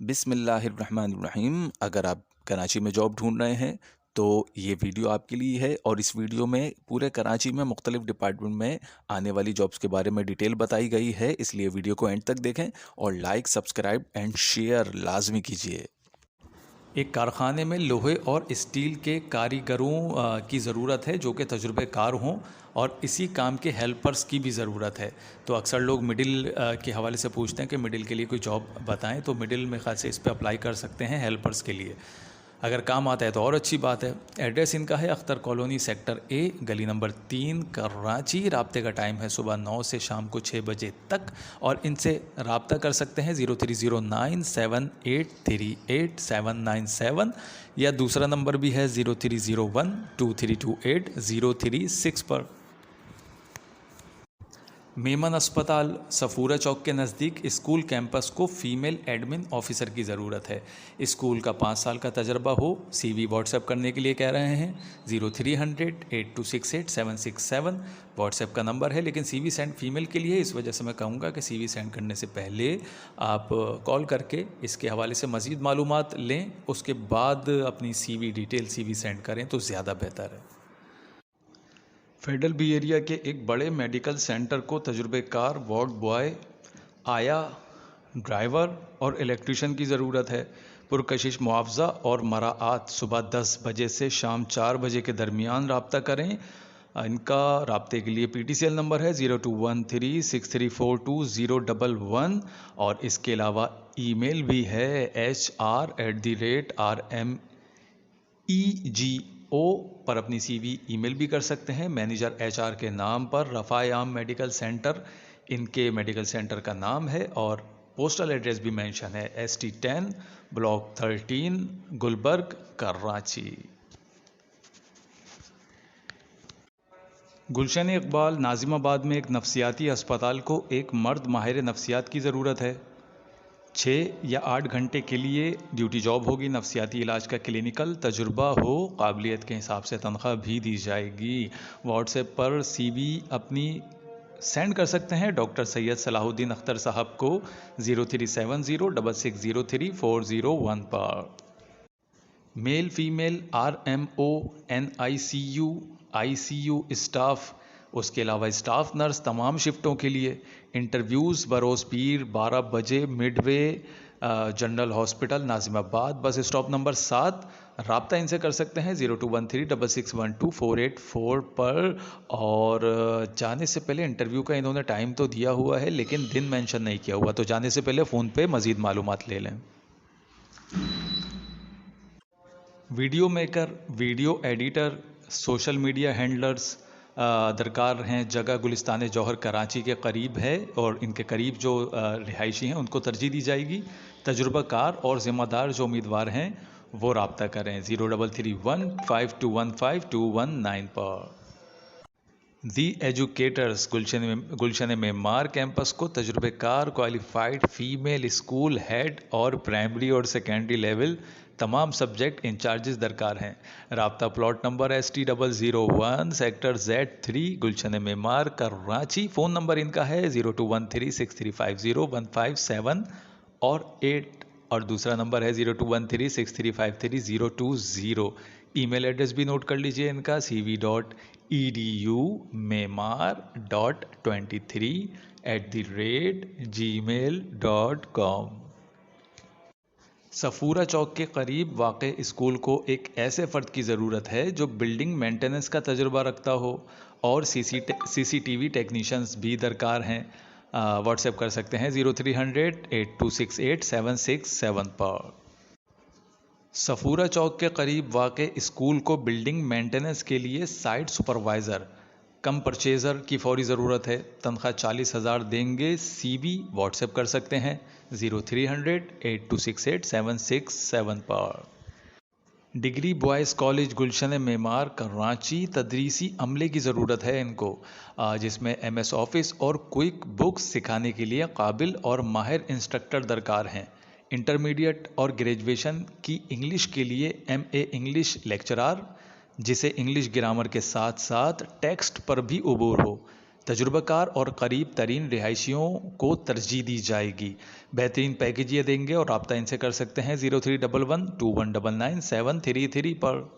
बिस्मिल्लाहिर्रहमानिर्रहीम। अगर आप कराची में जॉब ढूंढ रहे हैं तो ये वीडियो आपके लिए है। और इस वीडियो में पूरे कराची में मुख्तलिफ डिपार्टमेंट में आने वाली जॉब्स के बारे में डिटेल बताई गई है, इसलिए वीडियो को एंड तक देखें और लाइक, सब्सक्राइब एंड शेयर लाजमी कीजिए। एक कारखाने में लोहे और स्टील के कारीगरों की ज़रूरत है जो कि तजुर्बेकार हों, और इसी काम के हेल्पर्स की भी ज़रूरत है। तो अक्सर लोग मिडिल के हवाले से पूछते हैं कि मिडिल के लिए कोई जॉब बताएं, तो मिडिल में ख़ास से इस पर अप्लाई कर सकते हैं हेल्पर्स के लिए। अगर काम आता है तो और अच्छी बात है। एड्रेस इनका है अख्तर कॉलोनी, सेक्टर ए, गली नंबर 3, कराची। राब्ते का टाइम है सुबह 9 से शाम को 6 बजे तक, और इनसे रब्ता कर सकते हैं 03097838 797, या दूसरा नंबर भी है 03012328 036 पर। मेमन अस्पताल, सफूरा चौक के नज़दीक स्कूल कैंपस को फ़ीमेल एडमिन ऑफिसर की ज़रूरत है। स्कूल का 5 साल का तजर्बा हो। CV व्हाट्सएप करने के लिए कह रहे हैं 03008268 767 व्हाट्सएप का नंबर है, लेकिन CV सेंड फीमेल के लिए, इस वजह से मैं कहूँगा कि CV सेंड करने से पहले आप कॉल करके इसके हवाले से मज़ीद मालूमात लें, उसके बाद अपनी CV डिटेल CV सेंड करें तो ज़्यादा बेहतर है। फेडरल बी एरिया के एक बड़े मेडिकल सेंटर को तजुर्बेकार वार्ड बॉय, आया, ड्राइवर और इलेक्ट्रीशियन की ज़रूरत है। पुरकशिश मुआवजा और मराआत सुबह 10 बजे से शाम 4 बजे के दरमियान रब्ता करें। इनका रब्ते के लिए PTCL नंबर है 0213634211, और इसके अलावा ईमेल भी है HR@RMEGO पर अपनी CV ईमेल भी कर सकते हैं। मैनेजर HR के नाम पर रफ़ायाम मेडिकल सेंटर इनके मेडिकल सेंटर का नाम है, और पोस्टल एड्रेस भी मेंशन है ST10 ब्लॉक 13 गुलबर्ग, कराची। गुलशन इकबाल, नाजिमाबाद में एक नफ्सियाती अस्पताल को एक मर्द माहिर नफ्सियात की ज़रूरत है। 6 या 8 घंटे के लिए ड्यूटी जॉब होगी। नफ्सियाती इलाज का क्लिनिकल तजुर्बा हो, काबिलियत के हिसाब से तनख्वाह भी दी जाएगी। व्हाट्सएप पर CV अपनी सेंड कर सकते हैं डॉक्टर सैयद सलाहुद्दीन अख्तर साहब को 037066034001 पर। Male female RMO, NICU, ICU staff, उसके अलावा स्टाफ नर्स तमाम शिफ्टों के लिए। इंटरव्यूज़ बरोज़ पीर 12 बजे, Midway general hospital, Nazimabad, bus stop number 7। रब्ता इनसे कर सकते हैं 0213661248 पर। और जाने से पहले इंटरव्यू का इन्होंने टाइम तो दिया हुआ है लेकिन दिन मेंशन नहीं किया हुआ, तो जाने से पहले फ़ोन पे मज़ीद मालूमात ले लें। Video maker, video editor, social media handlers दरकार हैं। जगह गुलिस्तान जौहर कराची के करीब है, और इनके करीब जो रिहायशी हैं उनको तरजीह दी जाएगी। तजुर्बाकार और ज़िम्मेदार जो उम्मीदवार हैं वो रब्ता करें 033152152119 पर। दी एजुकेटर्स, गुलशन मेमार कैंपस को तजुर्बेकार क्वालिफाइड फ़ीमेल स्कूल हेड और प्राइमरी और सेकेंडरी लेवल तमाम सब्जेक्ट इंचार्जेस दरकार हैं। राब्ता plot number ST001 sector Z3 गुलशन मेमार, कराची। फ़ोन नंबर इनका है 021363501557 और 8, और दूसरा नंबर है 021363532020। ईमेल एड्रेस भी नोट कर लीजिए इनका cv.edumemar.23@gmail.com। सफूरा चौक के करीब वाक़े स्कूल को एक ऐसे फ़र्द की ज़रूरत है जो बिल्डिंग मेंटेनेंस का तजुर्बा रखता हो, और CCTV टेक्नीशियंस भी दरकार हैं। व्हाट्सएप कर सकते हैं 03008268 पर। सफूरा चौक के करीब वाक़े स्कूल को बिल्डिंग मेंटेनेंस के लिए साइट सुपरवाइज़र कम परचेज़र की फौरी ज़रूरत है। तनख्वाह 40,000 देंगे। CV व्हाट्सएप कर सकते हैं 03008268 पर। डिग्री बॉयज़ कॉलेज गुलशन मेमार, कराची, तदरीसी अमले की ज़रूरत है इनको, जिसमें MS ऑफिस और क्विक बुक्स सिखाने के लिए काबिल और माहिर इंस्ट्रक्टर दरकार हैं। इंटरमीडिएट और ग्रेजुएशन की इंग्लिश के लिए MA इंग्लिश लेक्चरार, जिसे इंग्लिश ग्रामर के साथ साथ टेक्स्ट पर भी उबूर हो। तजुर्बाकार और करीब तरीन रिहायशियों को तरजीह दी जाएगी। बेहतरीन पैकेज ये देंगे और रब्ता इनसे कर सकते हैं 031121999733 पर।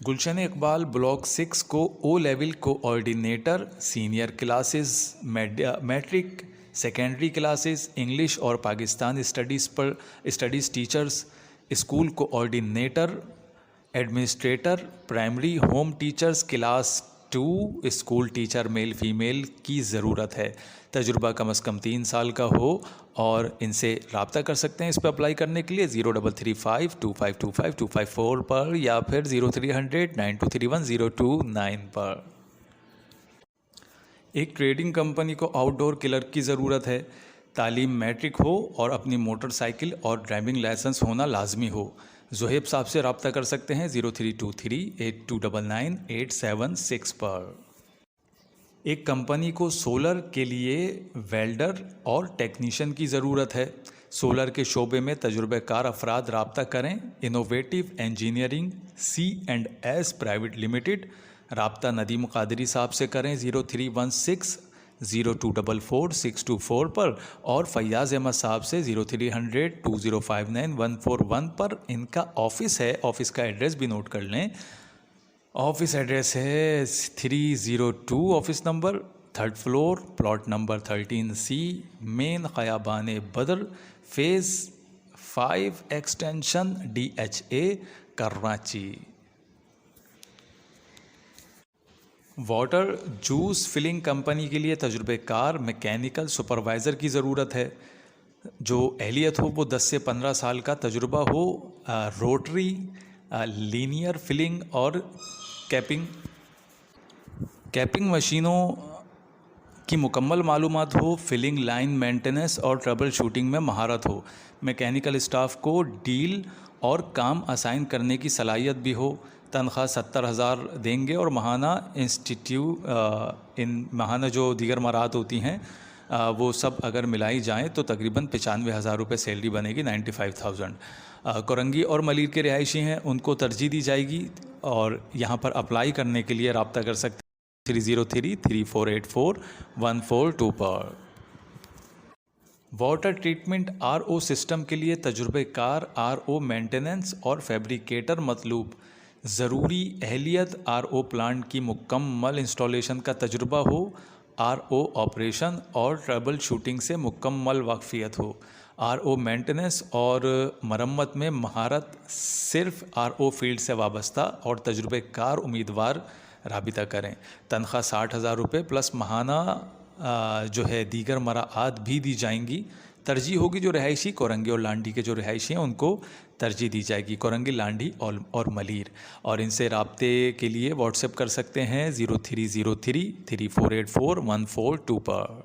गुलशन इकबाल ब्लॉक 6 को O level coordinator, senior classes, matric, secondary classes, English और Pakistan studies teachers, school coordinator, administrator, primary home teachers class 2, school teacher male female की ज़रूरत है। तजुर्बा कम अज़ कम 3 साल का हो और इनसे रब्ता कर सकते हैं इस पर अप्लाई करने के लिए 0335252554 पर या फिर 0300923109 पर। एक ट्रेडिंग कंपनी को आउटडोर क्लर्क की ज़रूरत है। तालीम मैट्रिक हो और अपनी मोटरसाइकिल और ड्राइविंग लाइसेंस होना लाजमी हो। ज़ुहैब साहब से रब्ता कर सकते हैं 0323829987 पर। एक कंपनी को सोलर के लिए वेल्डर और टेक्नीशियन की ज़रूरत है। सोलर के शोबे में तजुर्बेकार अफराद रब्ता करें। Innovative engineering C&S private limited. रब्ता नदीम कादरी साहब से करें 031602444624 पर और फैयाज़ अहमद साहब से 030020594141 पर। इनका ऑफिस है, ऑफिस का एड्रेस भी नोट कर लें। ऑफिस एड्रेस है 302 office number, 3rd floor, plot number 13C, main Khayaban Badr, phase 5, extension DHA, Karachi. Water juice filling company के लिए तजुर्बेकार मैकेनिकल सुपरवाइज़र की ज़रूरत है। जो एहलियत हो वो 10 से 15 साल का तजुर्बा हो। रोटरी, लीनियर फिलिंग और कैपिंग मशीनों की मुकम्मल मालूमात हो। फिलिंग लाइन मेंटेनेंस और ट्रबल शूटिंग में महारत हो। मैकेनिकल स्टाफ को डील और काम असाइन करने की सलाहियत भी हो। तनख्वाह 70,000 देंगे और महाना जो दीगर मराहत होती हैं वो सब अगर मिलाई जाएँ तो तकरीबन 95,000 रुपये सैलरी बनेगी, 95,000। कोरंगी और मलिर के रिहायशी हैं, उनको तरजीह दी जाएगी और यहाँ पर अप्लाई करने के लिए रब्ता कर सकते हैं 30334841442 पर। वाटर ट्रीटमेंट RO सिस्टम के लिए तजुर्बेकार RO मेंटेनेंस और फैब्रिकेटर मतलूब। ज़रूरी अहलियत RO प्लांट की मुकम्मल इंस्टॉलेशन का तजुर्बा हो। RO ऑपरेशन और ट्रबल शूटिंग से मुकम्मल वाकफियत हो। RO मेंटेनेंस और मरम्मत में महारत सिर्फ RO फील्ड से वाबस्ता और तजुर्बेकार उम्मीदवार राबिता करें। तनख्वाह 60,000 रुपये प्लस महाना जो है दीगर मराआत भी दी जाएंगी। तरजीह होगी जो रिहायशी कोरंगी और लांडी के जो रिहायशी हैं उनको तरजीह दी जाएगी, कोरंगी, लांडी और मलीर। और इनसे रब्ते के लिए व्हाट्सएप कर सकते हैं 030334841442 पर।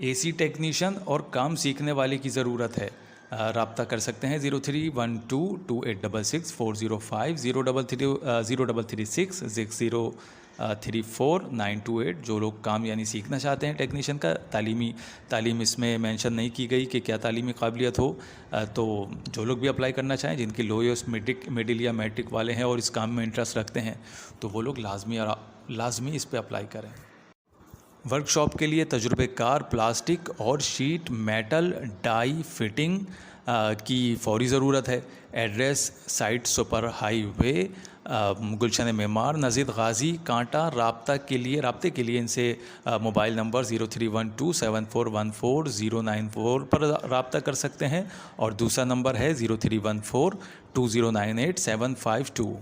AC टेक्नीशियन और काम सीखने वाले की ज़रूरत है। रब्ता कर सकते हैं 031228664050 03366034 जो लोग काम यानी सीखना चाहते हैं टेक्नीशियन का। तालीम इसमें मेंशन नहीं की गई कि क्या तालीमी काबिलियत हो। तो जो लोग भी अप्लाई करना चाहें, जिनकी लोएस्ट मिडिल या मैट्रिक वाले हैं और इस काम में इंटरेस्ट रखते हैं, तो वो लोग लाजमी इस पर अप्लाई करें। वर्कशॉप के लिए तजुर्बेकार प्लास्टिक और शीट मेटल डाई फिटिंग की फौरी ज़रूरत है। एड्रेस साइट सुपर हाईवे, गुलशन मेमार, नज़ीद गाजी, कांटा। राब्ते के लिए इनसे मोबाइल नंबर 0312741494 पर रब्ता कर सकते हैं और दूसरा नंबर है 0314209875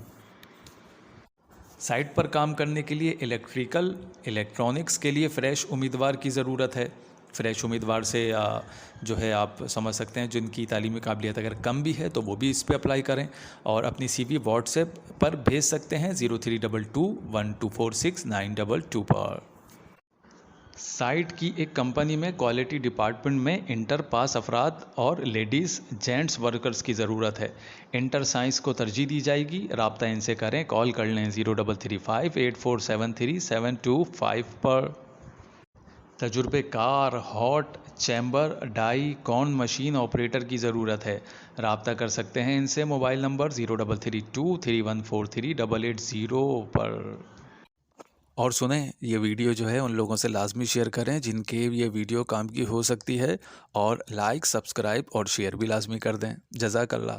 साइट पर काम करने के लिए इलेक्ट्रॉनिक्स के लिए फ़्रेश उम्मीदवार की ज़रूरत है। फ़्रेश उम्मीदवार से जो है आप समझ सकते हैं जिनकी तालीमी काबिलियत अगर कम भी है तो वो भी इस पे अप्लाई करें और अपनी CV व्हाट्सएप पर भेज सकते हैं 0322124692 पर। साइट की एक कंपनी में क्वालिटी डिपार्टमेंट में इंटर पास अफराद और लेडीज़ जेंट्स वर्कर्स की ज़रूरत है। इंटर साइंस को तरजीह दी जाएगी। रब्ता इनसे करें, कॉल कर लें 0335847372 पर। तजुर्बेकार hot chamber die con machine operator की ज़रूरत है। रब्ता कर सकते हैं इनसे मोबाइल नंबर 033231438880 पर। और सुनें, ये वीडियो जो है उन लोगों से लाज़मी शेयर करें जिनके ये वीडियो काम की हो सकती है, और लाइक, सब्सक्राइब और शेयर भी लाज़मी कर दें। जज़ाकल्लाह।